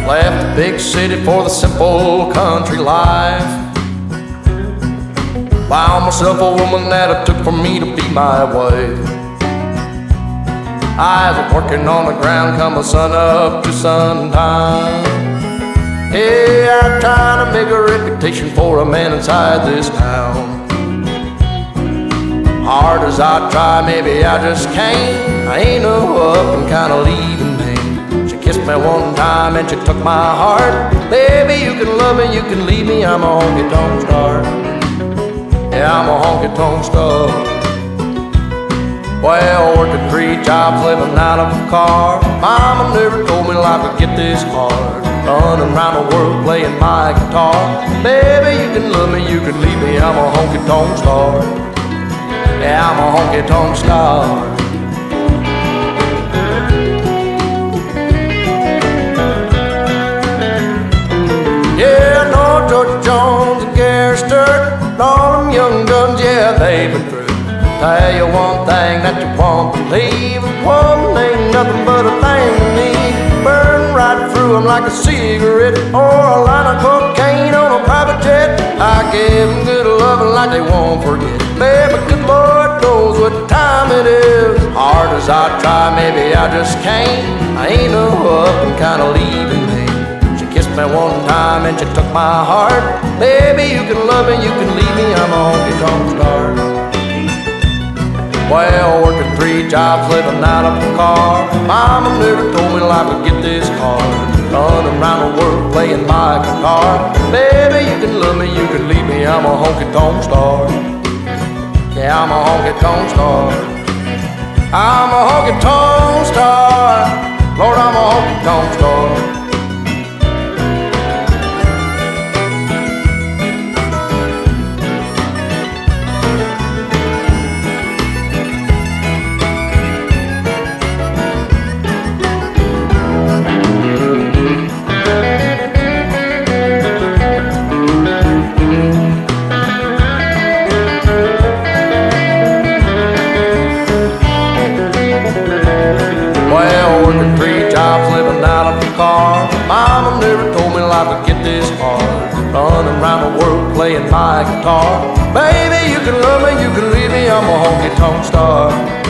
Left the big city for the simple country life. Found myself a woman that it took for me to be my wife. I was working on the ground come the sun up to sundown. Yeah, I'm trying to make a reputation for a man inside this town. Hard as I try, maybe I just can't. I ain't no up and kinda leaving me. She kissed me one time and she took my heart. Baby, you can love me, you can leave me, I'm a honky-tonk star. Yeah, I'm a honky-tonk star. Well, working 3 jobs, living out of a car. Mama never told me life would get this hard. Running around the world playing my guitar. Baby, you can love me, you can leave me, I'm a honky-tonk star. Yeah, I'm a honky-tonk star. Yeah, I know George Jones and Gary Sturt, all them young guns, yeah, they've been through. Tell you one thing that you won't believe. One ain't nothing but a thing to me. Burn right through them like a cigarette, or a line of cocaine on a private jet. I give them good loving like they won't forget. Baby, good Lord knows what time it is. Hard as I try, maybe I just can't. I ain't no up and kinda leaving me. She kissed me one time and she took my heart. Baby, you can love me, you can leave me, I'm a honky-tonk star. Well, working 3 jobs, living out of a car. Mama never told me life would get this hard. Running around the world playing my guitar. Baby, you can love me, you can leave me, I'm a honky-tonk star. Yeah, I'm a honky-tonk star. I'm a honky-tonk star. Lord, I'm a honky-tonk star. Working 3 jobs, living out of a car. Mama never told me life would get this hard. Running around the world playing my guitar. Baby, you can love me, you can leave me, I'm a honky-tonk star.